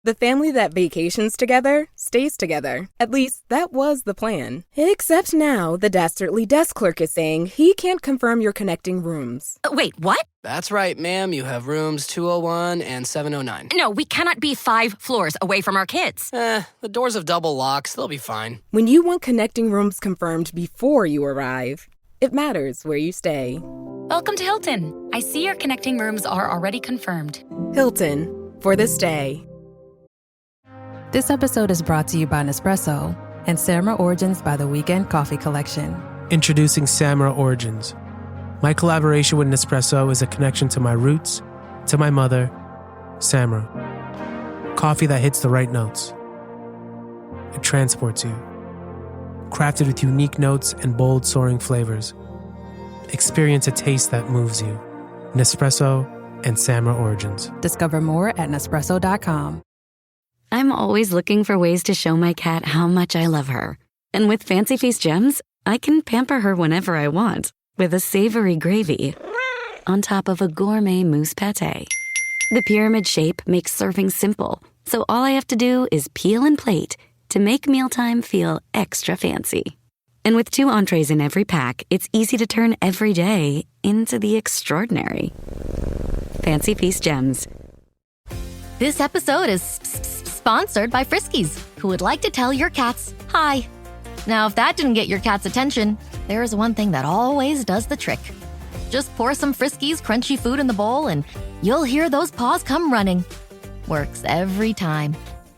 The family that vacations together stays together. At least, that was the plan. Except now, the dastardly desk clerk is saying he can't confirm your connecting rooms. Wait, what? That's right, ma'am. You have rooms 201 and 709. No, we cannot be 5 floors away from our kids. The doors have double locks. They'll be fine. When you want connecting rooms confirmed before you arrive, it matters where you stay. Welcome to Hilton. I see your connecting rooms are already confirmed. Hilton, for the stay. This episode is brought to you by Nespresso and Tamra Origins by the Weekend Coffee Collection. Introducing Tamra Origins. My collaboration with Nespresso is a connection to my roots, to my mother, Tamra. Coffee that hits the right notes. It transports you. Crafted with unique notes and bold, soaring flavors. Experience a taste that moves you. Nespresso and Tamra Origins. Discover more at Nespresso.com. I'm always looking for ways to show my cat how much I love her. And with Fancy Feast gems, I can pamper her whenever I want with a savory gravy on top of a gourmet mousse pâté. The pyramid shape makes serving simple, so all I have to do is peel and plate to make mealtime feel extra fancy. And with 2 entrees in every pack, it's easy to turn every day into the extraordinary. Fancy Feast gems. This episode is sponsored by Friskies, who would like to tell your cats hi. Now, if that didn't get your cat's attention, there is one thing that always does the trick. Just pour some Friskies crunchy food in the bowl and you'll hear those paws come running. Works every time.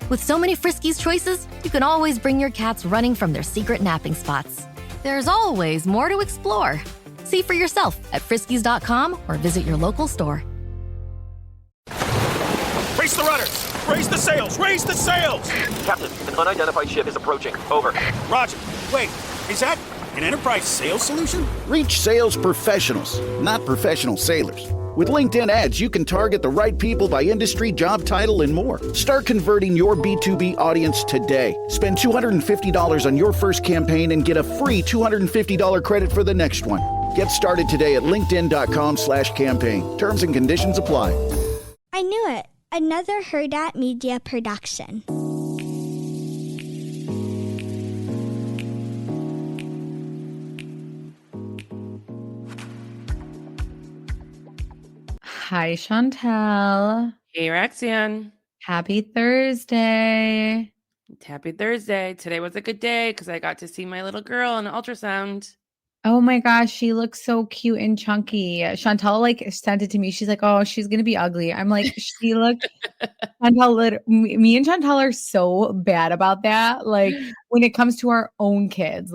With so many Friskies choices, you can always bring your cats running from their secret napping spots. There's always more to explore. See for yourself at friskies.com or visit your local store. Raise the rudders! Raise the sails! Raise the sails! Captain, an unidentified ship is approaching. Over. Roger. Wait, is that an enterprise sales solution? Reach sales professionals, not professional sailors. With LinkedIn ads, you can target the right people by industry, job title, and more. Start converting your B2B audience today. Spend $250 on your first campaign and get a free $250 credit for the next one. Get started today at linkedin.com/campaign. Terms and conditions apply. I knew it. Another Herdat Media production. Hi, Chantel. Hey, Rexian. Happy Thursday. Happy Thursday. Today was a good day because I got to see my little girl in an ultrasound. Oh my gosh, she looks so cute and chunky. Chantel sent it to me. She's like, oh, she's going to be ugly. I'm like, she looked, Chantel, me and Chantel are so bad about that. Like when it comes to our own kids,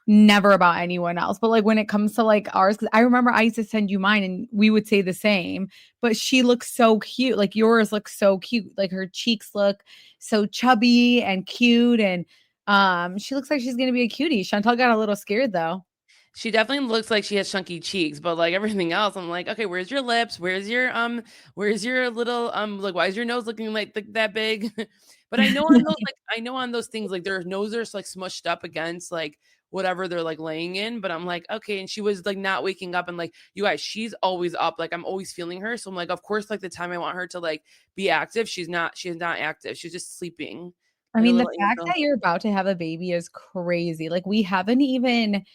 never about anyone else. But when it comes to ours, because I remember I used to send you mine and we would say the same, but she looks so cute. Yours looks so cute. Her cheeks look so chubby and cute. And she looks like she's going to be a cutie. Chantel got a little scared though. She definitely looks like she has chunky cheeks, but everything else, I'm like, okay, where's your lips? Where's your little why is your nose looking that big? But I know on those on those things their noses are smushed up against whatever they're laying in. But I'm like, okay, and she was not waking up, and you guys, she's always up. I'm always feeling her, so I'm like, of course, the time I want her to be active, she's not active. She's just sleeping. I mean, the fact that you're about to have a baby is crazy. We haven't even.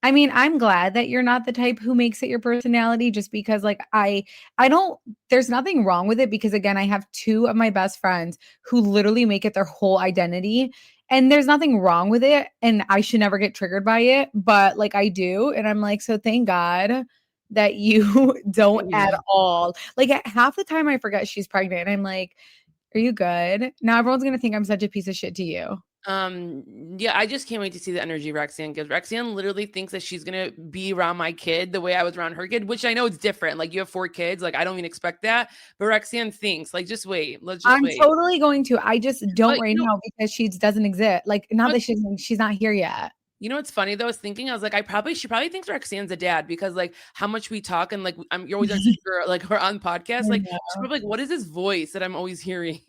I mean, I'm glad that you're not the type who makes it your personality just because I don't, there's nothing wrong with it because again, I have 2 of my best friends who literally make it their whole identity and there's nothing wrong with it. And I should never get triggered by it, but I do. And I'm so thank God that you don't at all. At half the time I forget she's pregnant. And I'm like, are you good? Now everyone's going to think I'm such a piece of shit to you. Yeah, I just can't wait to see the energy Rexian gives. Rexian literally thinks that she's gonna be around my kid the way I was around her kid, which I know it's different. You have 4 kids, I don't even expect that. But Rexian thinks, just wait. I'm totally going to. I just don't now because she doesn't exist. Not that she's not here yet. You know what's funny though? I was thinking, I was like, she probably thinks Rexian's a dad because how much we talk and you're always we're on podcasts. She's probably what is this voice that I'm always hearing?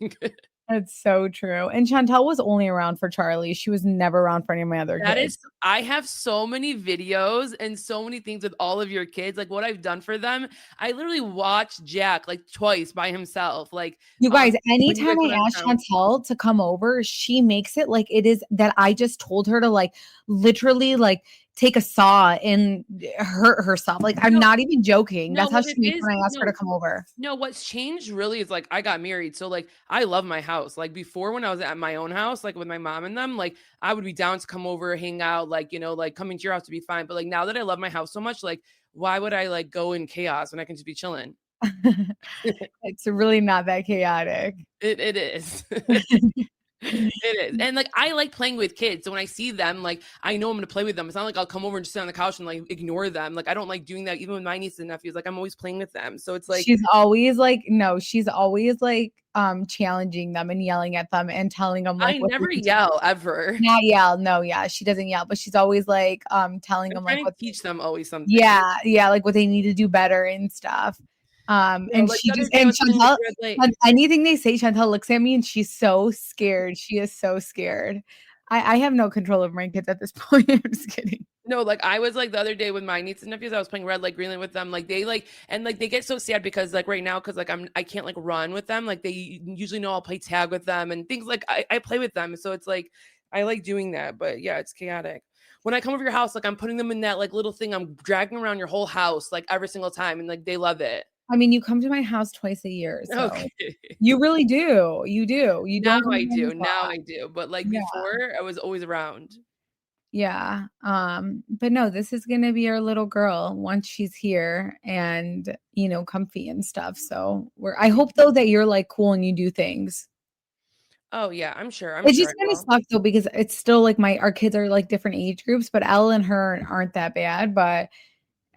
That's so true. And Chantel was only around for Charlie. She was never around for any of my other That kids. is, I have so many videos and so many things with all of your kids, like what I've done for them. I literally watched Jack like twice by himself. Like, You guys, when you guys anytime went I out of ask town. Chantel to come over, she makes it like it is that I just told her to like literally like take a saw and hurt herself. Like I'm not even joking. No, That's how what she it makes is, when I ask her to no, come over. no, what's changed really is like I got married. So like I love my house. Like before when I was at my own house, like with my mom and them, like I would be down to come over, hang out, like, you know, like coming to your house to be fine. But like now that I love my house so much, like why would I like go in chaos when I can just be chilling? It's really not that chaotic. It is. It is. And like I like playing with kids. So when I see them, like I know I'm gonna play with them. It's not like I'll come over and just sit on the couch and like ignore them. Like I don't like doing that even with my nieces and nephews. Like I'm always playing with them. So it's like She's always like, no, she's always like challenging them and yelling at them and telling them like I what never they can do. yell ever. Not yell. No, yeah, she doesn't yell, but she's always like telling I'm them like trying what to teach them always something. yeah, like what they need to do better and stuff. No, And like she the other just day I and was playing with Chantel, Red Light. anything they say, Chantel looks at me and she's so scared. She is so scared. I have no control over my kids at this point. I'm just kidding. No, like I was like the other day with my nieces and nephews, I was playing red light, green light with them. Like they like, and like they get so sad because like right now, because like I can't like run with them. Like they usually know I'll play tag with them and things like I play with them. So it's like I like doing that. But yeah, it's chaotic. When I come over your house, like I'm putting them in that like little thing, I'm dragging around your whole house like every single time, and like they love it. I mean, you come to my house twice a year, so Okay. you really do. You do. You Now don't come I home do. a Now lot. I do. But like Yeah. before, I was always around. Yeah. But no, this is gonna be our little girl once she's here and you know, comfy and stuff. So I hope though that you're like cool and you do things. Oh yeah, I'm sure. It's I just gonna will. suck though because it's still like our kids are like different age groups, but Elle and her aren't that bad. But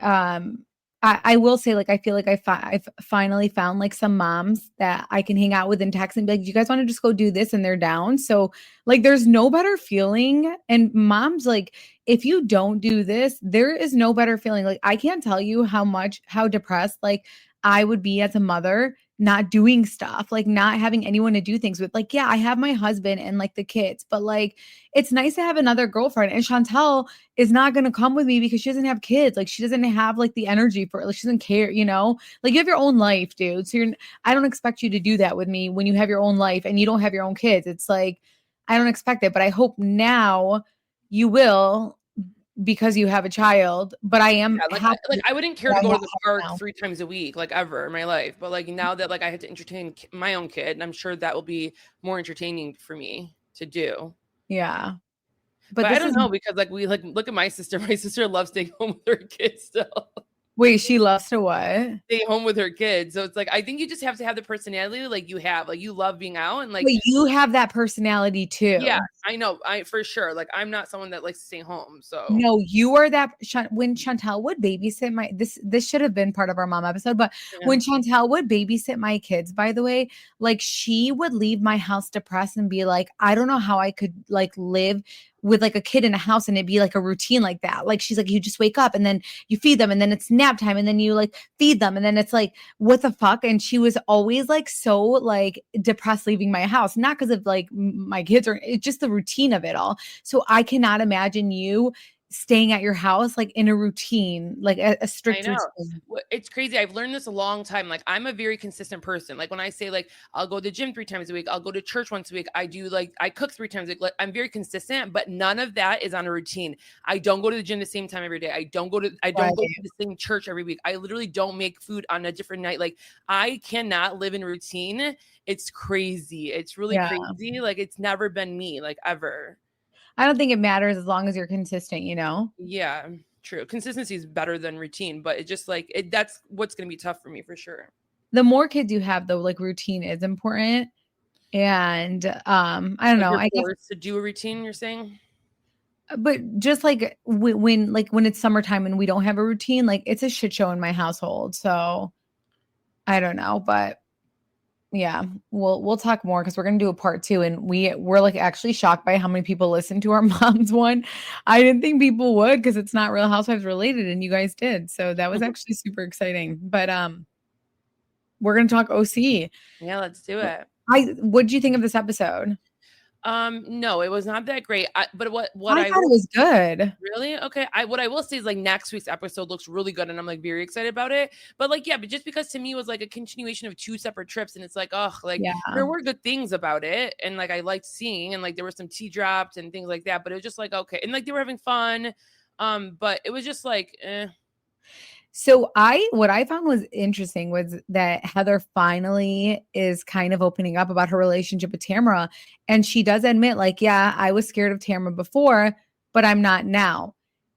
um I will say like I feel like I've finally found like some moms that I can hang out with and text and be like, do you guys want to just go do this? And they're down. So like there's no better feeling. And moms, like if you don't do this, there is no better feeling. Like I can't tell you how depressed like I would be as a mother not doing stuff, like not having anyone to do things with. Like, yeah, I have my husband and like the kids, but like it's nice to have another girlfriend. And Chantel is not going to come with me because she doesn't have kids. Like she doesn't have like the energy for it. Like she doesn't care, you know, like you have your own life, dude. So I don't expect you to do that with me when you have your own life and you don't have your own kids. It's like, I don't expect it, but I hope now you will because you have a child, but I am Yeah, happy like I wouldn't care that to I go to have the her park now. 3 times a week, like ever in my life. But like now that like I had to entertain my own kid, and I'm sure that will be more entertaining for me to do. Yeah. But I this don't is know because like we like look at my sister. My sister loves staying home with her kids still. wait, she loves to what? Stay home with her kids. So it's like I think you just have to have the personality like you have. Like you love being out and like Wait, you have that personality too. yeah, I know. I for sure. Like I'm not someone that likes to stay home. So No, you are that when Chantel would babysit my this should have been part of our mom episode, but yeah. when Chantel would babysit my kids, by the way, like she would leave my house depressed and be like, I don't know how I could like live with like a kid in a house and it'd be like a routine like that. Like she's like, you just wake up and then you feed them and then it's nap time and then you like feed them and then it's like, what the fuck? And she was always like so like depressed leaving my house, not because of like my kids or it's just the routine of it all. So I cannot imagine you staying at your house like in a routine, like a strict I know. routine. It's crazy. I've learned this a long time. Like I'm a very consistent person. Like when I say like I'll go to the gym 3 times a week, I'll go to church once a week. I do like I cook 3 times a week. Like I'm very consistent, but none of that is on a routine. I don't go to the gym the same time every day. I don't go to the same church every week. I literally don't make food on a different night. Like I cannot live in routine. It's crazy. It's really crazy. Like it's never been me, like ever. I don't think it matters as long as you're consistent, you know? Yeah, true. Consistency is better than routine, but it just like that's what's going to be tough for me for sure. The more kids you have though, like routine is important. And I don't know, I guess to do a routine, you're saying? but just like when it's summertime and we don't have a routine, like it's a shit show in my household. So I don't know, but yeah, we'll talk more because we're gonna do a part 2, and we're like actually shocked by how many people listen to our mom's one. I didn't think people would because it's not Real Housewives related, and you guys did, so that was actually super exciting. But we're gonna talk OC. Yeah, let's do it. What did you think of this episode? No, it was not that great. But what I thought it was good. Really? Okay. What I will say is like next week's episode looks really good and I'm like very excited about it. But like, yeah, but just because to me it was like a continuation of two separate trips and it's like, oh, like there were good things about it. And like I liked seeing and like there were some tea drops and things like that. But it was just like, okay. And like they were having fun. But it was just like, So what I found was interesting was that Heather finally is kind of opening up about her relationship with Tamra. And she does admit, like, yeah, I was scared of Tamra before, but I'm not now.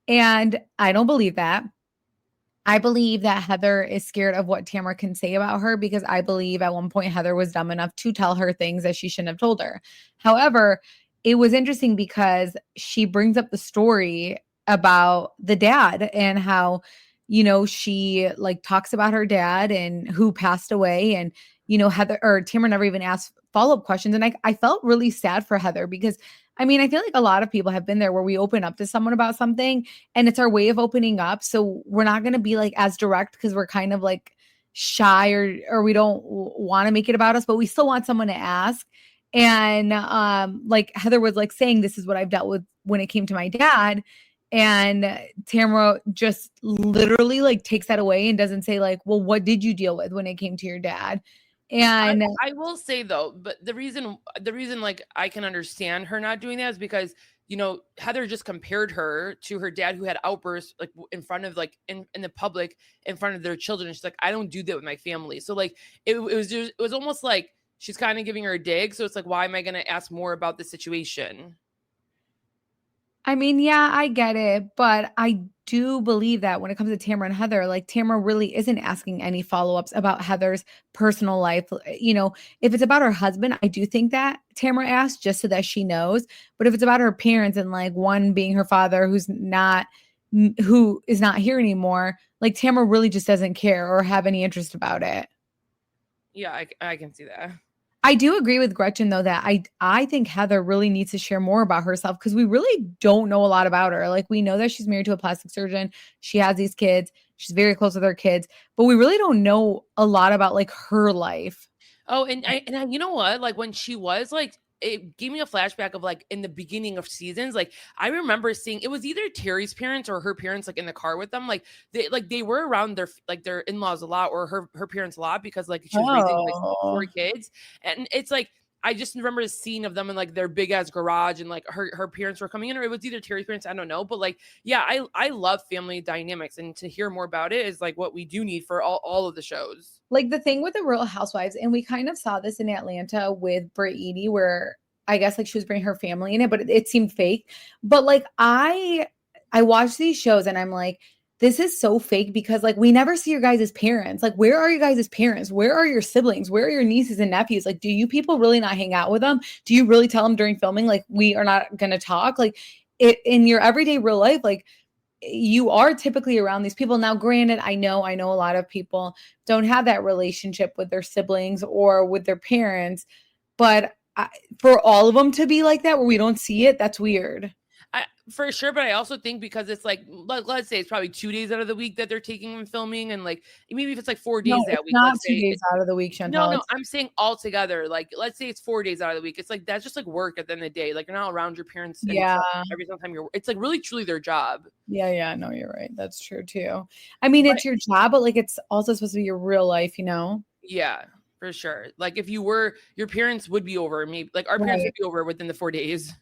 And I don't believe that. I believe that Heather is scared of what Tamra can say about her because I believe at one point Heather was dumb enough to tell her things that she shouldn't have told her. However, it was interesting because she brings up the story about the dad and how, she like talks about her dad and who passed away. And, Heather or Tamra never even asked follow-up questions. And I felt really sad for Heather because I feel like a lot of people have been there where we open up to someone about something and it's our way of opening up. So we're not going to be like as direct because we're kind of like shy or we don't want to make it about us, but we still want someone to ask. And like Heather was like saying, this is what I've dealt with when it came to my dad. And Tamra just literally like takes that away and doesn't say like, well, what did you deal with when it came to your dad? And I will say though, but the reason like I can understand her not doing that is because, Heather just compared her to her dad who had outbursts like in front of like in the public in front of their children. And she's like, I don't do that with my family. So like it was almost like she's kind of giving her a dig. So it's like, why am I going to ask more about the situation? Yeah, I get it, but I do believe that when it comes to Tamra and Heather, like Tamra really isn't asking any follow-ups about Heather's personal life. If it's about her husband, I do think that Tamra asked just so that she knows. But if it's about her parents and like one being her father who is not here anymore, like Tamra really just doesn't care or have any interest about it. Yeah, I can see that. I do agree with Gretchen, though, that I think Heather really needs to share more about herself because we really don't know a lot about her. Like, we know that she's married to a plastic surgeon. She has these kids. She's very close with her kids. But we really don't know a lot about, like, her life. Oh, and you know what? Like, when she was, like, it gave me a flashback of, like, in the beginning of seasons. Like, I remember seeing, it was either Terry's parents or her parents, like, in the car with them. Like, they were around their in-laws a lot or her parents a lot because, like, she was raising, like, 4 kids. And it's, like, I just remember a scene of them in like their big ass garage and like her parents were coming in, or it was either Terry's parents. I don't know. But like, yeah, I love family dynamics, and to hear more about it is like what we do need for all of the shows. Like the thing with the Real Housewives, and we kind of saw this in Atlanta with Brady, where I guess like she was bringing her family in it, but it seemed fake. But like I watch these shows and I'm like, this is so fake because like we never see your guys' parents. Like, where are your guys' parents? Where are your siblings? Where are your nieces and nephews? Like, do you people really not hang out with them? Do you really tell them during filming, like, we are not going to talk? Like, in your everyday real life, like, you are typically around these people. Now, granted, I know a lot of people don't have that relationship with their siblings or with their parents, but for all of them to be like that where we don't see it, that's weird. For sure, but I also think because it's like, let's say it's probably 2 days out of the week that they're taking and filming, and like maybe if it's like 4 days that week, not 2 days out of the week, Chantal. No, I'm saying all together. Like, let's say it's 4 days out of the week. It's like that's just like work at the end of the day. Like, you're not around your parents. Every single time it's like really truly their job. Yeah, no, you're right. That's true too. I mean, it's your job, but like it's also supposed to be your real life, you know? Yeah, for sure. Like if your parents would be over, maybe like our parents would be over within the 4 days.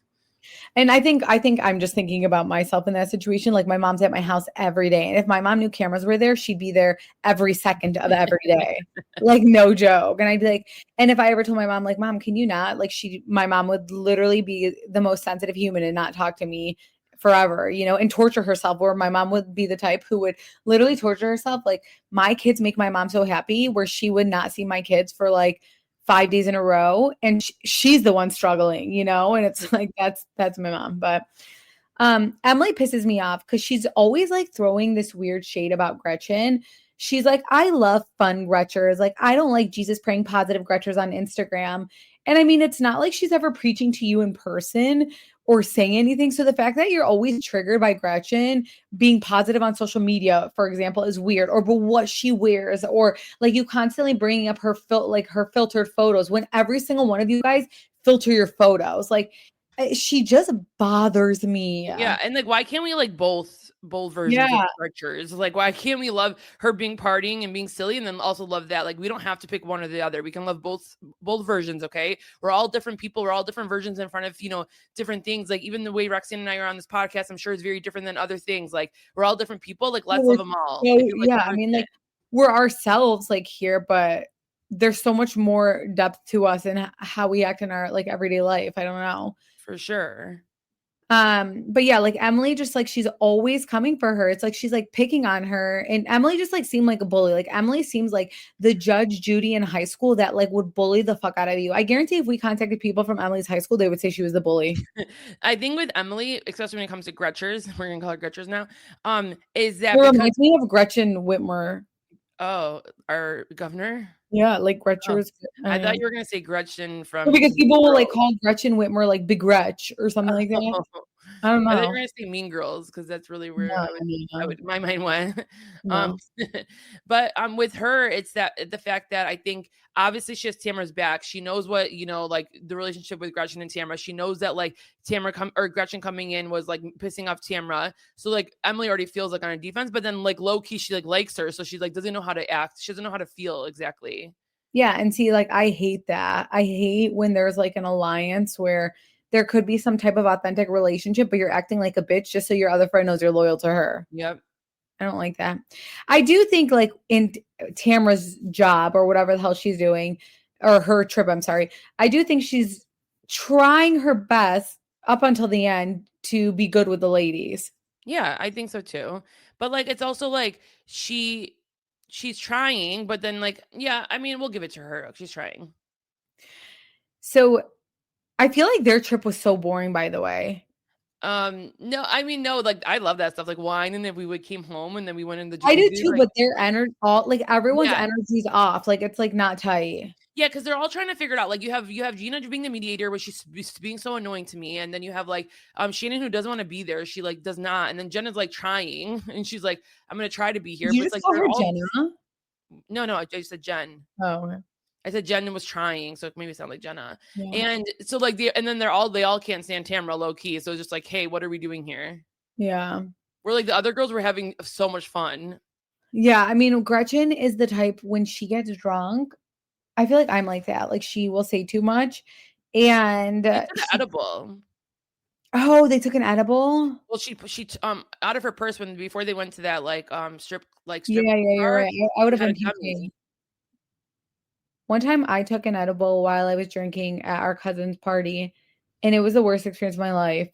And I think I'm just thinking about myself in that situation. Like my mom's at my house every day. And if my mom knew cameras were there, she'd be there every second of every day. Like no joke. And I'd be like, and if I ever told my mom, like, Mom, can you not? Like my mom would literally be the most sensitive human and not talk to me forever, you know, and torture herself, where my mom would be the type who would literally torture herself. Like my kids make my mom so happy where she would not see my kids for like 5 days in a row, and she's the one struggling, you know, and it's like, that's my mom. But Emily pisses me off because she's always like throwing this weird shade about Gretchen. She's like, I love fun Gretchers. Like, I don't like Jesus praying positive Gretchers on Instagram. And I mean, it's not like she's ever preaching to you in person or saying anything. So the fact that you're always triggered by Gretchen being positive on social media, for example, is weird. Or but what she wears, or like you constantly bringing up her her filtered photos when every single one of you guys filter your photos. Like she just bothers me. Yeah, and like, why can't we like both versions of Gretchers? Like, why can't we love her being partying and being silly, and then also love that? Like, we don't have to pick one or the other. We can love both versions. Okay, we're all different people. We're all different versions in front of different things. Like even the way Roxanne and I are on this podcast, I'm sure is very different than other things. Like we're all different people. Like let's love them all. Yeah, I mean, like we're ourselves like here, but there's so much more depth to us and how we act in our like everyday life. I don't know. For sure. But yeah, like Emily just like she's always coming for her. It's like she's like picking on her, and Emily just like seemed like a bully. Like Emily seems like the Judge Judy in high school that like would bully the fuck out of you. I guarantee if we contacted people from Emily's high school, they would say she was the bully. I think with Emily, especially when it comes to Gretchers, we're gonna call her Gretchers now. Is that it reminds me of Gretchen Whitmer? Oh, our governor. Yeah, like Gretchers. I thought you were gonna say Gretchen from because people will like call Gretchen Whitmer like Big Gretch or something like that. I don't know. I thought you were gonna say Mean Girls because that's really where my mind went. No. But with her, it's that the fact that I think obviously she has Tamra's back. She knows what like the relationship with Gretchen and Tamra. She knows that like Gretchen coming in was like pissing off Tamra. So like Emily already feels like on a defense, but then like low key she like likes her, so she like doesn't know how to act. She doesn't know how to feel exactly. Yeah, and see, like I hate that. I hate when there's like an alliance where there could be some type of authentic relationship, but you're acting like a bitch just so your other friend knows you're loyal to her. Yep. I don't like that. I do think like in Tamra's job or whatever the hell she's doing, or her trip, I'm sorry. I do think she's trying her best up until the end to be good with the ladies. Yeah, I think so too. But like it's also like she's trying, but then like, yeah, I mean, we'll give it to her. She's trying. So I feel like their trip was so boring, by the way. No, I mean, no, like I love that stuff, like wine, and then we came home and then we went in the I do too, like, but their energy, everyone's energy's off. Like it's like not tight. Yeah, because they're all trying to figure it out. Like you have Gina being the mediator, which she's being so annoying to me, and then you have like Shannon who doesn't want to be there. She like does not, and then Jenna's like trying, and she's like, I'm gonna try to be here. You but just it's like call her all... Jenna? No, I just said Jen. Oh, okay. I said Jen was trying, so it made me sound like Jenna. Yeah. And so like then they all can't stand Tamra low key. So it's just like, hey, what are we doing here? Yeah. We're like the other girls were having so much fun. Yeah, I mean, Gretchen is the type when she gets drunk. I feel like I'm like that. Like she will say too much, and edible. Oh, they took an edible. Well, she out of her purse before they went to that strip Yeah, you're right. I would have been puking. One time I took an edible while I was drinking at our cousin's party, and it was the worst experience of my life.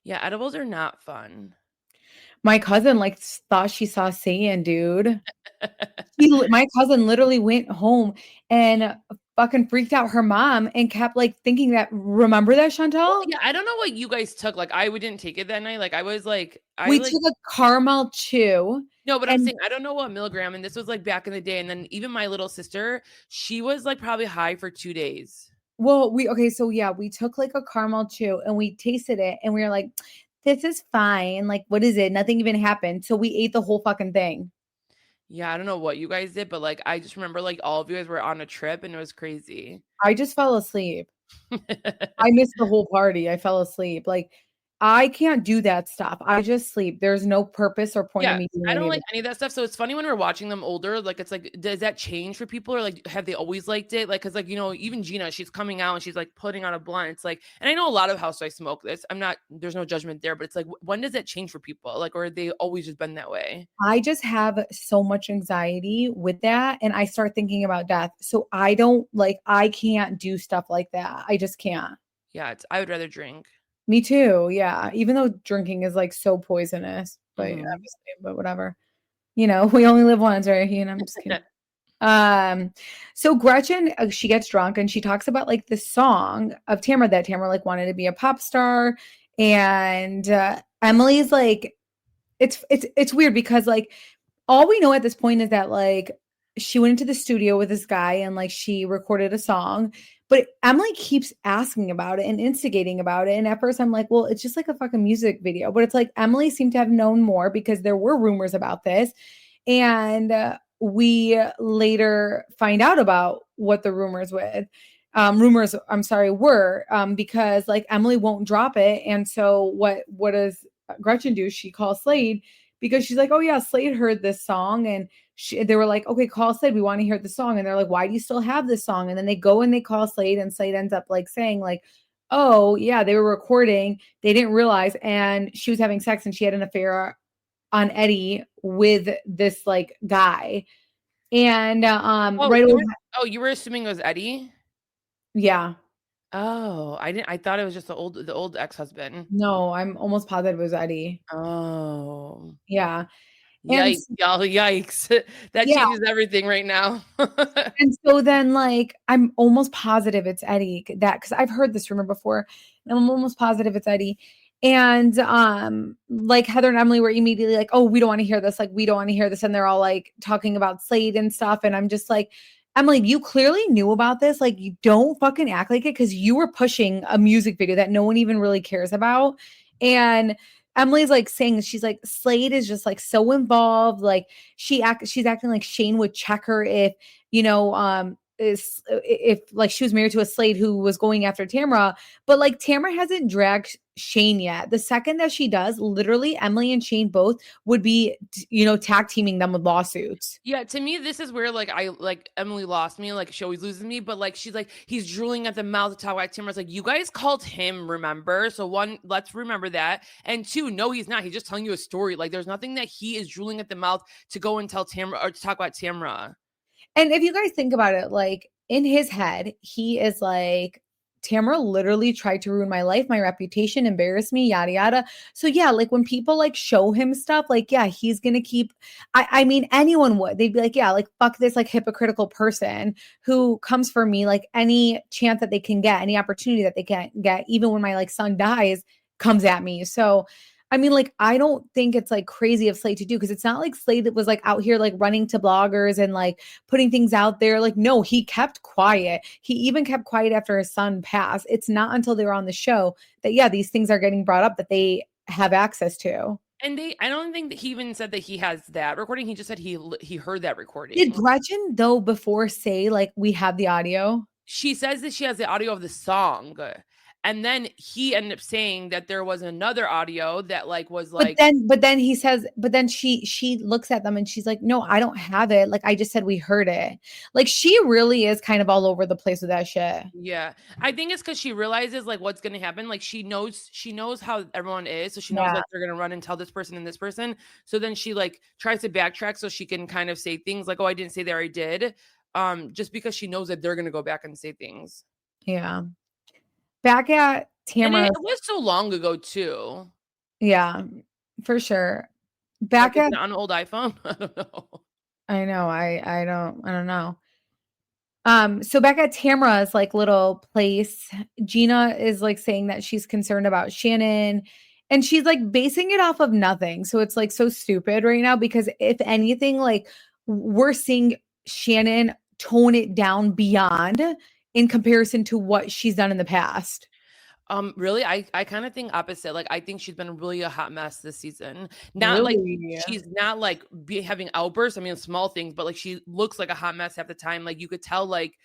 Yeah, edibles are not fun. My cousin like thought she saw Satan, dude. My cousin literally went home and fucking freaked out her mom and kept like thinking that. Remember that, Chantal? Well, yeah, I don't know what you guys took. Like, I didn't take it that night. Like, I was like, we took a caramel chew. No, but I'm saying I don't know what milligram, and this was like back in the day. And then even my little sister, she was like probably high for 2 days. Well, we took like a caramel chew and we tasted it, and we were like, this is fine. Like, what is it? Nothing even happened. So we ate the whole fucking thing. Yeah, I don't know what you guys did, but like I just remember like all of you guys were on a trip and it was crazy. I just fell asleep. I missed the whole party. I fell asleep. Like I can't do that stuff. I just sleep. There's no purpose or point in me doing I don't like it. any of that stuff. So it's funny when we're watching them older, like it's like, does that change for people, or like have they always liked it? Like, cause like, even Gina, she's coming out and she's like putting on a blunt. It's like, and I know a lot of housewives smoke this. There's no judgment there, but it's like, when does that change for people? Like, or have they always just been that way? I just have so much anxiety with that, and I start thinking about death. So I can't do stuff like that. I just can't. Yeah, I would rather drink. Me too. Yeah. Even though drinking is like so poisonous, but obviously, but whatever. We only live once, right? I'm just kidding. So Gretchen, she gets drunk and she talks about like the song of Tamra that Tamra like wanted to be a pop star, and Emily's like, it's weird because like all we know at this point is that like she went into the studio with this guy and like she recorded a song. But Emily keeps asking about it and instigating about it. And at first I'm like, well, it's just like a fucking music video. But it's like Emily seemed to have known more because there were rumors about this. And we later find out about what the were because like Emily won't drop it. And so what does Gretchen do? She calls Slade because she's like, oh yeah, Slade heard this song. And they were like, okay, call Slade. We want to hear the song. And they're like, why do you still have this song? And then they go and they call Slade, and Slade ends up like saying like, oh yeah, they were recording. They didn't realize. And she was having sex and she had an affair on Eddie with this like guy. And right away, you were assuming it was Eddie? Yeah. Oh, I didn't. I thought it was just the old ex-husband. No, I'm almost positive it was Eddie. Oh. Yeah. Yikes, y'all, yikes. That changes everything right now. And so then like I'm almost positive it's Eddie because I've heard this rumor before, and I'm almost positive it's Eddie. And like Heather and Emily were immediately like, oh, we don't want to hear this. Like, we don't want to hear this. And they're all like talking about Slade and stuff. And I'm just like, Emily, you clearly knew about this. Like, you don't fucking act like it because you were pushing a music video that no one even really cares about. And Emily's like saying, she's like, Slade is just like so involved. Like she's acting like Shane would check her if, if like she was married to a Slade who was going after Tamra, but like Tamra hasn't dragged Shane yet. The second that she does, literally Emily and Shane both would be, tag teaming them with lawsuits. Yeah, to me, this is where like Emily lost me. Like she always loses me, but like she's like he's drooling at the mouth to talk about Tamra. It's like you guys called him, remember? So one, let's remember that, and two, no, he's not. He's just telling you a story. Like there's nothing that he is drooling at the mouth to go and tell Tamra or to talk about Tamra. And if you guys think about it, like in his head, he is like, Tamra literally tried to ruin my life, my reputation, embarrass me, yada, yada. So yeah, like when people like show him stuff, like, yeah, he's going to keep, I mean, anyone would, they'd be like, yeah, like fuck this like hypocritical person who comes for me, like any chance that they can get, any opportunity that they can get, even when my like son dies, comes at me. So I mean, like, I don't think it's like crazy of Slade to do because it's not like Slade that was like out here like running to bloggers and like putting things out there. Like, no, he kept quiet. He even kept quiet after his son passed. It's not until they were on the show that, yeah, these things are getting brought up that they have access to. And I don't think that he even said that he has that recording. He just said he heard that recording. Did Gretchen, though, before say like we have the audio? She says that she has the audio of the song. And then he ended up saying that there was another audio that like was like, but then he says, but then she looks at them and she's like, no, I don't have it. Like I just said, we heard it. Like she really is kind of all over the place with that shit. Yeah, I think it's because she realizes like what's gonna happen. Like she knows how everyone is, so she knows that they're gonna run and tell this person and this person. So then she like tries to backtrack so she can kind of say things like, oh, I didn't say there, I did. Just because she knows that they're gonna go back and say things. Yeah. Back at Tamra. It was so long ago too. Yeah, for sure. Back like at on an old iPhone. I don't know. I know. I don't know. So back at Tamra's like little place, Gina is like saying that she's concerned about Shannon and she's like basing it off of nothing. So it's like so stupid right now because if anything, like we're seeing Shannon tone it down beyond in comparison to what she's done in the past. Really, I kind of think opposite. Like, I think she's been really a hot mess this season. Not really? Like she's not like having outbursts. I mean, small things, but like she looks like a hot mess half the time. Like you could tell, like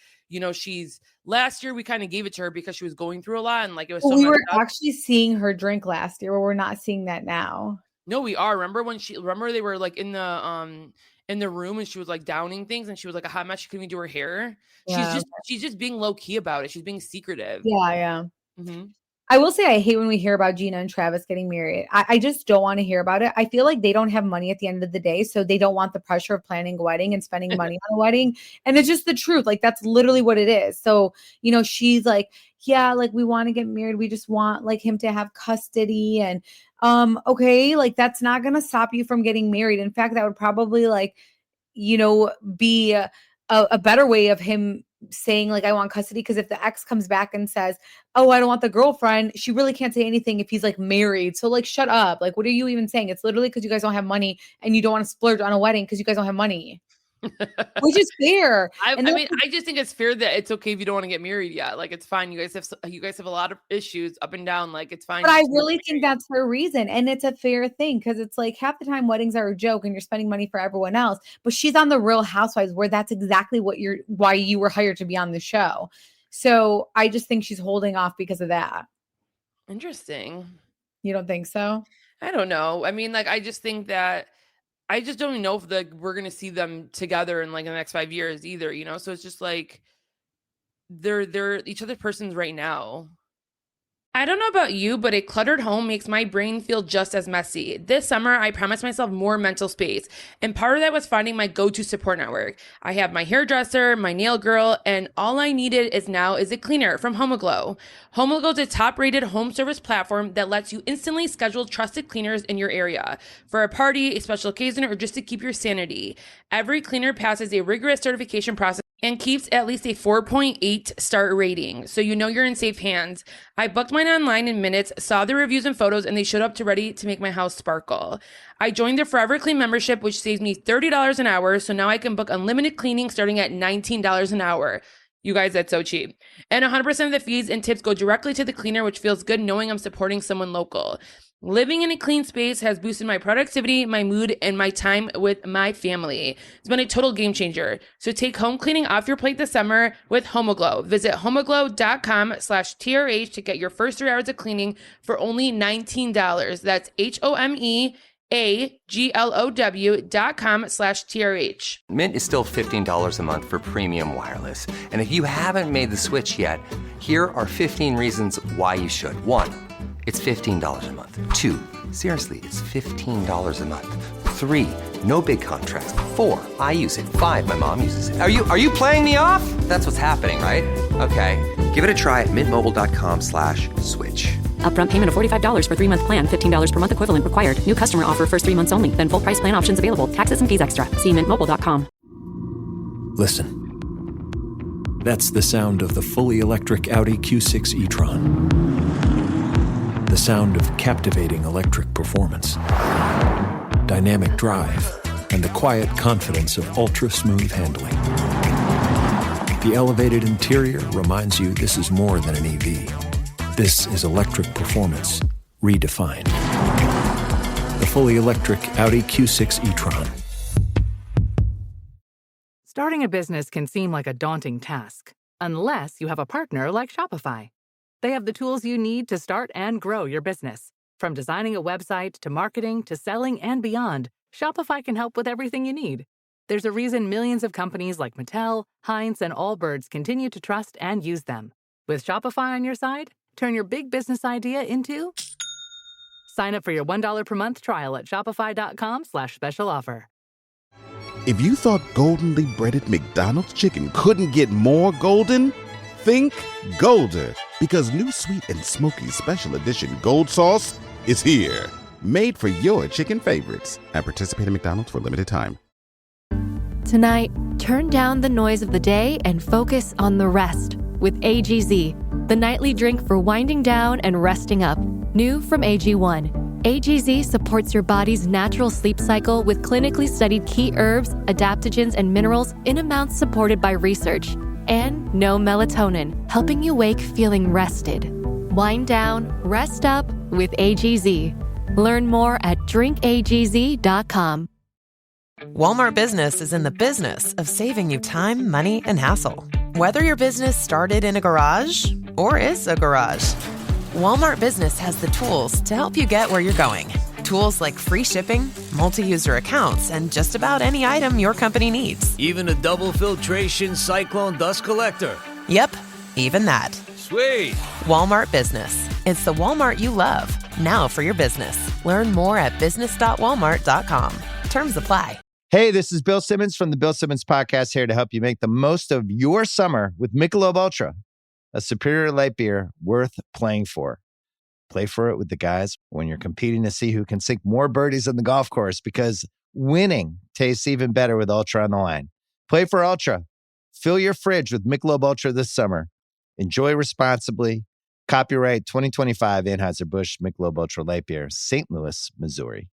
she's last year we kind of gave it to her because she was going through a lot, and like it was. We were actually seeing her drink last year, but we're not seeing that now. No, we are. Remember they were like in the room and she was like downing things and she was like a hot mess. She couldn't even do her hair. Yeah. She's just being low key about it. She's being secretive. Yeah. Mm-hmm. I will say I hate when we hear about Gina and Travis getting married. I just don't want to hear about it. I feel like they don't have money at the end of the day, so they don't want the pressure of planning a wedding and spending money on a wedding. And it's just the truth. Like that's literally what it is. So, she's like, yeah, like we want to get married. We just want like him to have custody and okay, like that's not going to stop you from getting married. In fact, that would probably like, be a better way of him saying like, I want custody. Because if the ex comes back and says, oh, I don't want the girlfriend, she really can't say anything if he's like married. So like, shut up. Like, what are you even saying? It's literally because you guys don't have money and you don't want to splurge on a wedding because you guys don't have money. Which is fair. I mean, I just think it's fair that it's okay if you don't want to get married yet. Like, it's fine. You guys have a lot of issues up and down. Like, it's fine. But I really think that's her reason. And it's a fair thing because it's like half the time weddings are a joke and you're spending money for everyone else. But she's on the Real Housewives where that's exactly why you were hired to be on the show. So I just think she's holding off because of that. Interesting. You don't think so? I don't know. I mean, like, I just think that I just don't know if we're going to see them together in like the next 5 years either, you know? So it's just like they're each other's persons right now. I don't know about you, but a cluttered home makes my brain feel just as messy. This summer, I promised myself more mental space, and part of that was finding my go-to support network. I have my hairdresser, my nail girl, and all I needed is a cleaner from HomeAglow. HomeAglow is a top-rated home service platform that lets you instantly schedule trusted cleaners in your area for a party, a special occasion, or just to keep your sanity. Every cleaner passes a rigorous certification process and keeps at least a 4.8 star rating, so you know you're in safe hands. I booked mine online in minutes, saw the reviews and photos, and they showed up to ready to make my house sparkle. I joined their Forever Clean membership, which saves me $30 an hour, so now I can book unlimited cleaning starting at $19 an hour. You guys, that's so cheap. And 100% of the fees and tips go directly to the cleaner, which feels good knowing I'm supporting someone local. Living in a clean space has boosted my productivity, my mood, and my time with my family. It's been a total game changer. So take home cleaning off your plate this summer with HomeAglow. Visit homeaglow.com/TRH to get your first 3 hours of cleaning for only $19. That's HomeAglow.com/TRH. Mint is still $15 a month for premium wireless. And if you haven't made the switch yet, here are 15 reasons why you should. 1, it's $15 a month. 2, seriously, it's $15 a month. 3, no big contracts. 4, I use it. 5, my mom uses it. Are you playing me off? That's what's happening, right? Okay, give it a try at mintmobile.com/switch. Upfront payment of $45 for 3-month plan, $15 per month equivalent required. New customer offer first 3 months only. Then full price plan options available. Taxes and fees extra. See mintmobile.com. Listen. That's the sound of the fully electric Audi Q6 e-tron. The sound of captivating electric performance, dynamic drive, and the quiet confidence of ultra-smooth handling. The elevated interior reminds you this is more than an EV. This is electric performance redefined. The fully electric Audi Q6 e-tron. Starting a business can seem like a daunting task, unless you have a partner like Shopify. They have the tools you need to start and grow your business. From designing a website to marketing to selling and beyond, Shopify can help with everything you need. There's a reason millions of companies like Mattel, Heinz, and Allbirds continue to trust and use them. With Shopify on your side, turn your big business idea into... Sign up for your $1 per month trial at shopify.com/special offer. If you thought goldenly breaded McDonald's chicken couldn't get more golden, think Golder, because new sweet and smoky special edition gold sauce is here. Made for your chicken favorites. At participating McDonald's for a limited time. Tonight, turn down the noise of the day and focus on the rest with AGZ, the nightly drink for winding down and resting up. New from AG1. AGZ supports your body's natural sleep cycle with clinically studied key herbs, adaptogens, and minerals in amounts supported by research. And no melatonin, helping you wake feeling rested. Wind down, rest up with AGZ. Learn more at drinkagz.com. Walmart Business is in the business of saving you time, money, and hassle. Whether your business started in a garage or is a garage, Walmart Business has the tools to help you get where you're going. Tools like free shipping, multi-user accounts, and just about any item your company needs. Even a double filtration cyclone dust collector. Yep, even that. Sweet. Walmart Business. It's the Walmart you love. Now for your business. Learn more at business.walmart.com. Terms apply. Hey, this is Bill Simmons from the Bill Simmons Podcast, here to help you make the most of your summer with Michelob Ultra, a superior light beer worth playing for. Play for it with the guys when you're competing to see who can sink more birdies on the golf course, because winning tastes even better with Ultra on the line. Play for Ultra. Fill your fridge with Michelob Ultra this summer. Enjoy responsibly. Copyright 2025 Anheuser-Busch Michelob Ultra Light Beer, St. Louis, Missouri.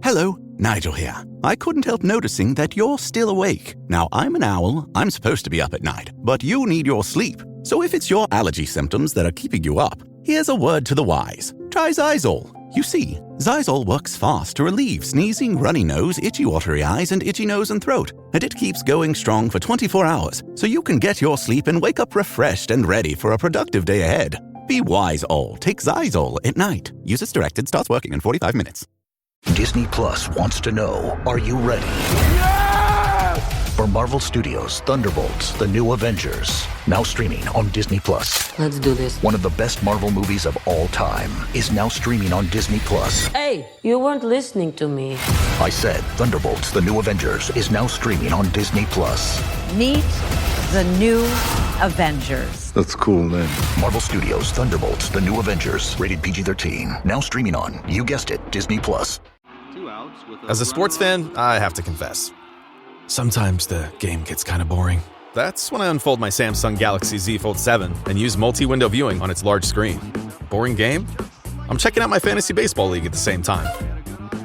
Hello, Nigel here. I couldn't help noticing that you're still awake. Now, I'm an owl. I'm supposed to be up at night, but you need your sleep. So if it's your allergy symptoms that are keeping you up, here's a word to the wise. Try Xyzal. You see, Xyzal works fast to relieve sneezing, runny nose, itchy watery eyes, and itchy nose and throat. And it keeps going strong for 24 hours, so you can get your sleep and wake up refreshed and ready for a productive day ahead. Be wise, all. Take Xyzal at night. Use as directed. Starts working in 45 minutes. Disney Plus wants to know, are you ready? For Marvel Studios' Thunderbolts, The New Avengers, now streaming on Disney Plus. Let's do this. One of the best Marvel movies of all time is now streaming on Disney Plus. Hey, you weren't listening to me. I said Thunderbolts, The New Avengers is now streaming on Disney Plus. Meet the New Avengers. That's cool name. Marvel Studios' Thunderbolts, The New Avengers, rated PG-13, now streaming on, you guessed it, Disney Plus. As a sports fan, I have to confess. Sometimes the game gets kind of boring. That's when I unfold my Samsung Galaxy Z Fold 7 and use multi-window viewing on its large screen. Boring game? I'm checking out my fantasy baseball league at the same time.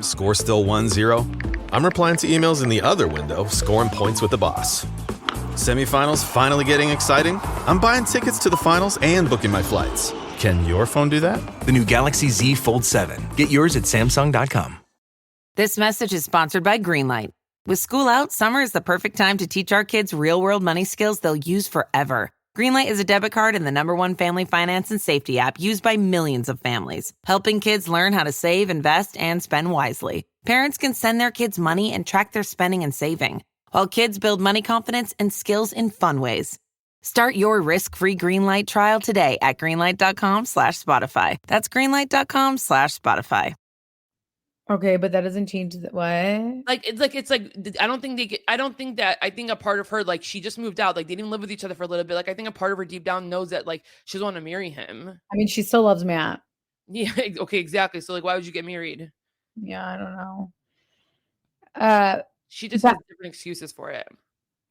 Score still 1-0? I'm replying to emails in the other window, scoring points with the boss. Semifinals finally getting exciting? I'm buying tickets to the finals and booking my flights. Can your phone do that? The new Galaxy Z Fold 7. Get yours at Samsung.com. This message is sponsored by Greenlight. With school out, summer is the perfect time to teach our kids real-world money skills they'll use forever. Greenlight is a debit card and the #1 family finance and safety app used by millions of families, helping kids learn how to save, invest, and spend wisely. Parents can send their kids money and track their spending and saving, while kids build money confidence and skills in fun ways. Start your risk-free Greenlight trial today at greenlight.com/Spotify. That's greenlight.com/Spotify. Okay, but that doesn't change what? I think a part of her, like, she just moved out. Like, they didn't live with each other for a little bit. Like, I think a part of her deep down knows that, like, she doesn't want to marry him. I mean, she still loves Matt. Yeah, okay, exactly. So, like, why would you get married? Yeah, I don't know. She just has different excuses for it.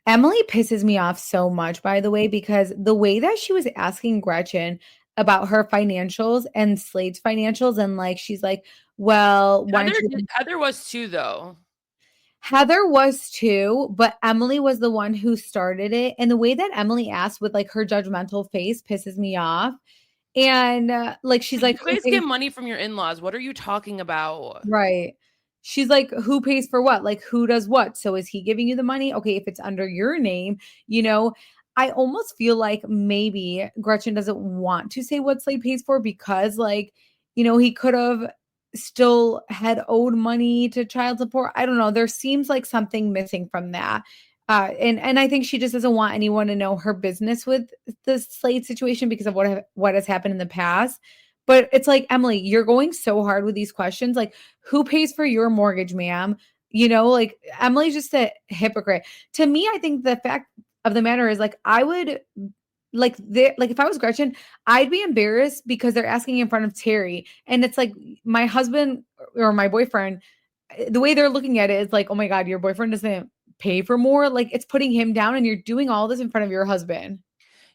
Emily pisses me off so much, by the way, because the way that she was asking Gretchen about her financials and Slade's financials, and like, she's like, well, Heather was too, though. Heather was too, but Emily was the one who started it. And the way that Emily asked with like her judgmental face pisses me off. And like, she's like, you guys get money from your in-laws. What are you talking about? Right. She's like, who pays for what? Like, who does what? So is he giving you the money? Okay, if it's under your name, you know, I almost feel like maybe Gretchen doesn't want to say what Slade pays for because, like, you know, he could have still had owed money to child support. I don't know. There seems like something missing from that. And I think she just doesn't want anyone to know her business with the Slade situation because of what has happened in the past. But it's like, Emily, you're going so hard with these questions. Like, who pays for your mortgage, ma'am? You know, like, Emily's just a hypocrite. To me, I think the fact of the matter is, like, I would like if I was Gretchen, I'd be embarrassed because they're asking in front of Terry. And it's like my husband or my boyfriend, the way they're looking at it is like, oh my God, your boyfriend doesn't pay for more. Like, it's putting him down and you're doing all this in front of your husband.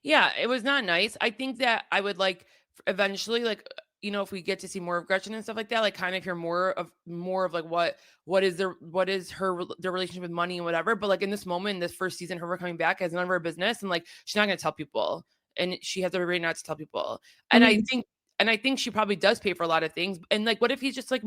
Yeah, it was not nice. I think that I would like eventually, like, you know, if we get to see more of Gretchen and stuff like that, like kind of hear more of like what is their relationship with money and whatever. But like in this moment, in this first season, her coming back has none of her business, and like she's not going to tell people, and she has every right not to tell people. And I think she probably does pay for a lot of things. And like, what if he's just like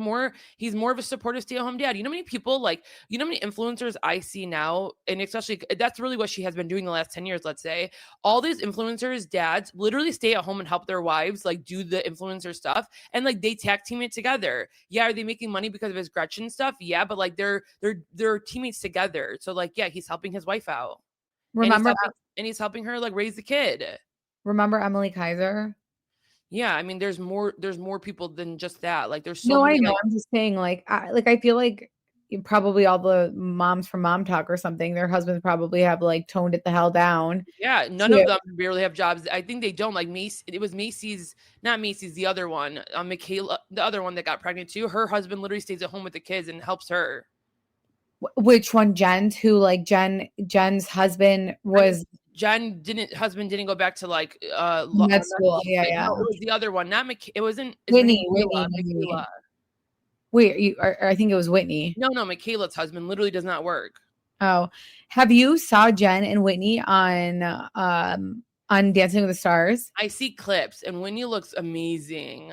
he's more of a supportive stay-at-home dad? You know how many people, like, you know how many influencers I see now, and especially that's really what she has been doing the last 10 years, let's say. All these influencers, dads, literally stay at home and help their wives, like, do the influencer stuff. And like, they tag team it together. Yeah, are they making money because of his Gretchen stuff? Yeah, but like, they're teammates together. So like, yeah, he's helping his wife out. Remember, and he's helping her like raise the kid. Remember Emily Kaiser? Yeah, I mean, there's more people than just that. Like, there's so no, many, I know. like, I'm just saying, like, I feel like probably all the moms from Mom Talk or something, their husbands probably have like toned it the hell down. Yeah, none of them barely have jobs. I think they don't. Like Macy, it was Macy's, not Macy's, the other one, Michaela, the other one that got pregnant too. Her husband literally stays at home with the kids and helps her. Which one? Jen's, who like Jen's husband was. Husband didn't go back to like med school. Yeah. No, it was the other one, not it wasn't Whitney. Wait, I think it was Whitney. No, Michaela's husband literally does not work. Oh, have you saw Jen and Whitney on Dancing with the Stars? I see clips, and Whitney looks amazing.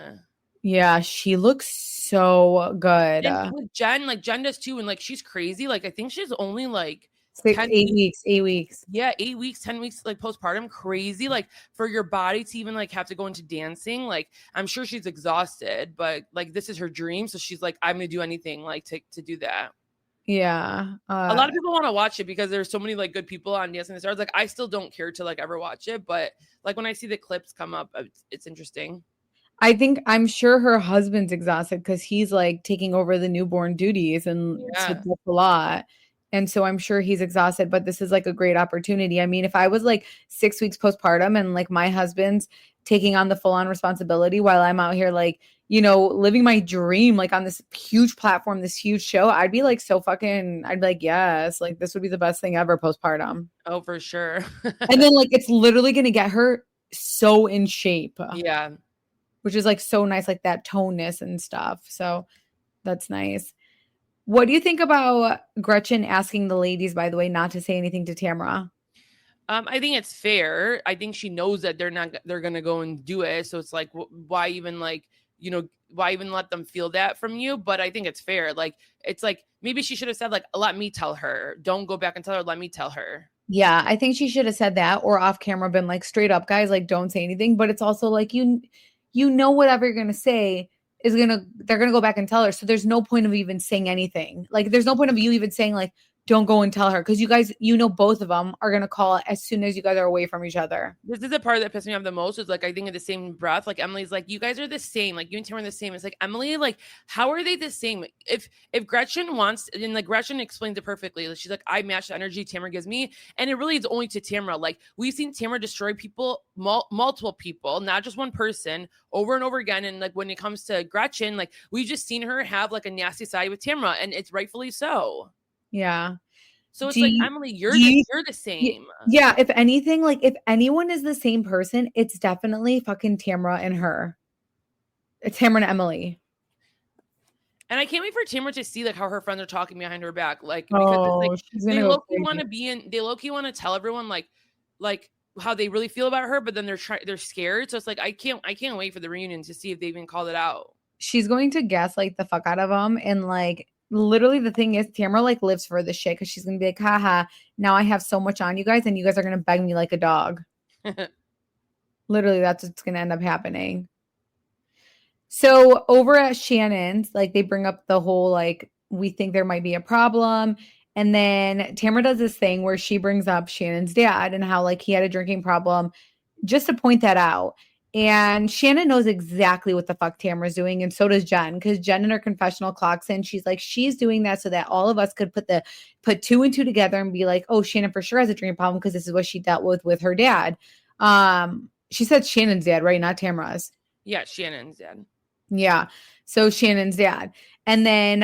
Yeah, she looks so good. And with Jen, like Jen does too, and like she's crazy. Like I think she's only like 8 weeks. Yeah, 8 weeks, 10 weeks, like postpartum. Crazy. Like for your body to even like have to go into dancing. Like I'm sure she's exhausted, but like this is her dream. So she's like, I'm gonna do anything like to do that. Yeah. A lot of people want to watch it because there's so many like good people on Dancing with the Stars. Like I still don't care to like ever watch it, but like when I see the clips come up, it's interesting. I'm sure her husband's exhausted because he's like taking over the newborn duties and so that's a lot. And so I'm sure he's exhausted, but this is like a great opportunity. I mean, if I was like 6 weeks postpartum and like my husband's taking on the full on responsibility while I'm out here, like, you know, living my dream, like on this huge platform, this huge show, I'd be like I'd be like, yes, like this would be the best thing ever postpartum. Oh, for sure. And then like, it's literally going to get her so in shape. Yeah. Which is like so nice, like that toneness and stuff. So that's nice. What do you think about Gretchen asking the ladies, by the way, not to say anything to Tamra? I think it's fair. I think she knows that they're going to go and do it. So it's like, why even like, you know, why even let them feel that from you? But I think it's fair. Like, it's like, maybe she should have said like, let me tell her, don't go back and tell her, let me tell her. Yeah, I think she should have said that or off camera been like, straight up guys, like don't say anything. But it's also like, you know, whatever you're going to say they're going to go back and tell her. So there's no point of even saying anything. Like there's no point of you even saying like, don't go and tell her. Cause you guys, you know, both of them are going to call as soon as you guys are away from each other. This is the part that pissed me off the most is like, I think in the same breath, like Emily's like, you guys are the same. Like you and Tamra are the same. It's like, Emily, like, how are they the same? If Gretchen wants, and like Gretchen explains it perfectly. Like, she's like, I match the energy Tamra gives me. And it really is only to Tamra. Like we've seen Tamra destroy people, multiple people, not just one person over and over again. And like, when it comes to Gretchen, like we've just seen her have like a nasty side with Tamra and it's rightfully so. Yeah. So it's like, Emily, you're the same. Yeah. If anything, like if anyone is the same person, it's definitely fucking Tamra and her. It's Tamra and Emily. And I can't wait for Tamra to see like how her friends are talking behind her back. Like, because it's like, they low-key want to be in, they low-key want to tell everyone like how they really feel about her, but then they're scared. So it's like, I can't wait for the reunion to see if they even called it out. She's going to guess like the fuck out of them. And like, literally the thing is Tamra like lives for this shit because she's gonna be like, haha, now I have so much on you guys and you guys are gonna beg me like a dog. Literally that's what's gonna end up happening. So over at Shannon's, like they bring up the whole like we think there might be a problem, and then Tamra does this thing where she brings up Shannon's dad and how like he had a drinking problem just to point that out. And Shannon knows exactly what the fuck Tamra's doing. And so does Jen, because Jen in her confessional clocks in. She's like, she's doing that so that all of us could put two and two together and be like, oh, Shannon for sure has a drinking problem because this is what she dealt with her dad. She said Shannon's dad, right? Not Tamra's. Yeah, Shannon's dad. Yeah. So Shannon's dad. And then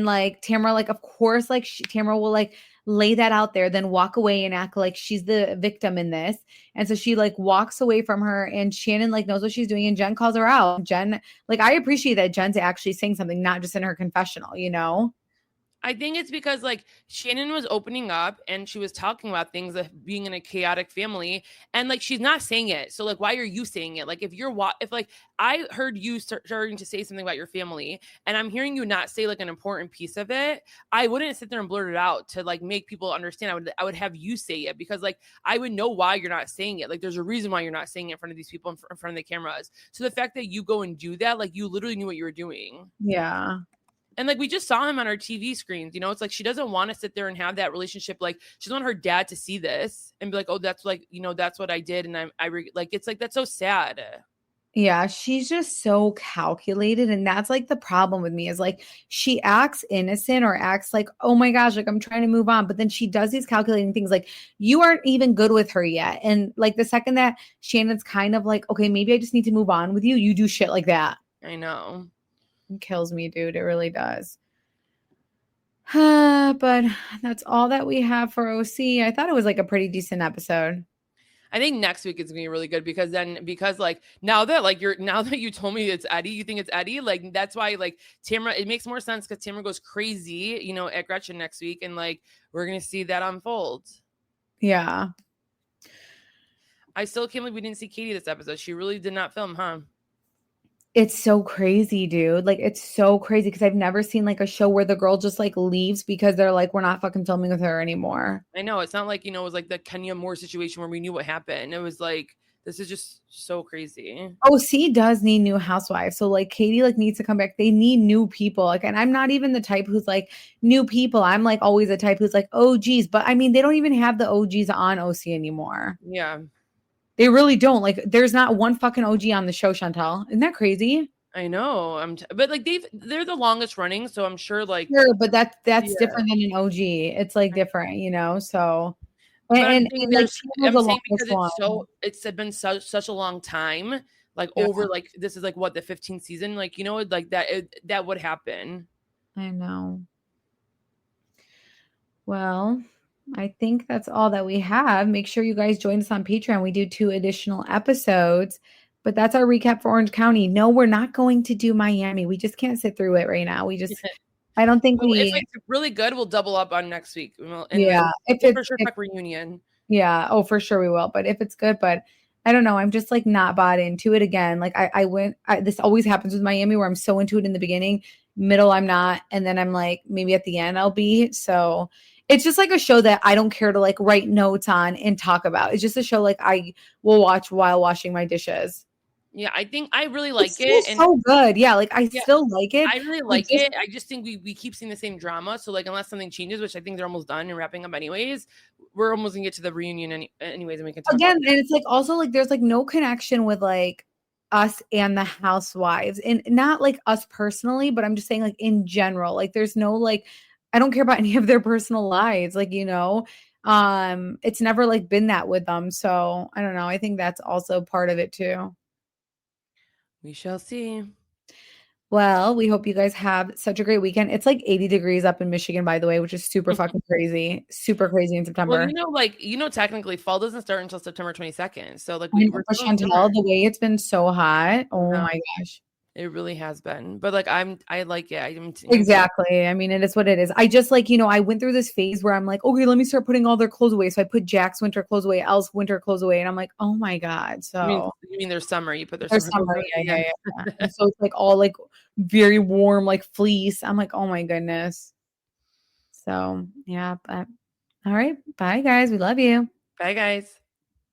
like Tamra, like, of course, like Tamra will like lay that out there, then walk away and act like she's the victim in this. And so she like walks away from her and Shannon like knows what she's doing and Jen calls her out. Jen, like, I appreciate that Jen's actually saying something, not just in her confessional, you know? I think it's because like Shannon was opening up and she was talking about things of being in a chaotic family and like she's not saying it. So like, why are you saying it? Like if like I heard you starting to say something about your family and I'm hearing you not say like an important piece of it, I wouldn't sit there and blurt it out to like make people understand. I would have you say it because like I would know why you're not saying it. Like there's a reason why you're not saying it in front of these people in front of the cameras. So the fact that you go and do that, like you literally knew what you were doing. Yeah. And like we just saw him on our TV screens, you know, it's like she doesn't want to sit there and have that relationship. Like she doesn't want her dad to see this and be like, oh, that's like, you know, that's what I did. And like, it's like, that's so sad. Yeah, she's just so calculated. And that's like the problem with me is like she acts innocent or acts like, oh my gosh, like I'm trying to move on. But then she does these calculating things like you aren't even good with her yet. And like the second that Shannon's kind of like, okay, maybe I just need to move on with you, you do shit like that. I know. It kills me, dude. It really does. But that's all that we have for OC. I thought it was like a pretty decent episode. I think next week is gonna be really good because like now that you told me it's Eddie, you think it's Eddie, like that's why like Tamra, it makes more sense because Tamra goes crazy, at Gretchen next week, and like we're gonna see that unfold. Yeah. I still can't believe we didn't see Katie this episode. She really did not film, huh? It's so crazy, dude. Like, it's so crazy because I've never seen like a show where the girl just like leaves because they're like, we're not fucking filming with her anymore. I know. It's not like, it was like the Kenya Moore situation where we knew what happened. It was like, this is just so crazy. OC does need new housewives. So like Katie like needs to come back. They need new people. Like, and I'm not even the type who's like new people. I'm like always the type who's like OGs. But I mean, they don't even have the OGs on OC anymore. Yeah. They really don't. Like, there's not one fucking OG on the show, Chantal. Isn't that crazy? I know. But like they're the longest running, so I'm sure like sure, but that's different than an OG. It's like different, So I'm saying because it's been such a long time, like over like this is like what the 15th season, like like that would happen. I know. Well, I think that's all that we have. Make sure you guys join us on Patreon. We do 2 additional episodes, but that's our recap for Orange County. No, we're not going to do Miami. We just can't sit through it right now. I don't think if it's really good, we'll double up on next week. If it's for sure talk reunion. Yeah. Oh, for sure we will. But if it's good, but I don't know. I'm just like not bought into it again. Like this always happens with Miami where I'm so into it in the beginning, middle I'm not, and then I'm like maybe at the end I'll be. So it's just like a show that I don't care to like write notes on and talk about. It's just a show like I will watch while washing my dishes. Yeah, I think I really like it. It's so good. Yeah, like I still like it. I really like it. I just think we keep seeing the same drama. So like unless something changes, which I think they're almost done and wrapping up anyways, we're almost gonna get to the reunion anyways, and we can talk again. And it's like also like there's like no connection with like us and the housewives, and not like us personally, but I'm just saying like in general. Like there's no like I don't care about any of their personal lives. Like it's never like been that with them. So I don't know. I think that's also part of it too. We shall see. Well, we hope you guys have such a great weekend. It's like 80 degrees up in Michigan, by the way, which is super fucking crazy. Super crazy in September. Well, technically fall doesn't start until September 22nd. So like we're Chantal, the way it's been so hot. Oh my gosh. It really has been. But like I like it. Exactly. I mean, it is what it is. I just like, I went through this phase where I'm like, okay, let me start putting all their clothes away. So I put Jack's winter clothes away, Elle's winter clothes away. And I'm like, oh my God. So you mean their summer. You put their summer. Yeah. So it's like all like very warm, like fleece. I'm like, oh my goodness. So yeah, but all right. Bye guys. We love you. Bye guys.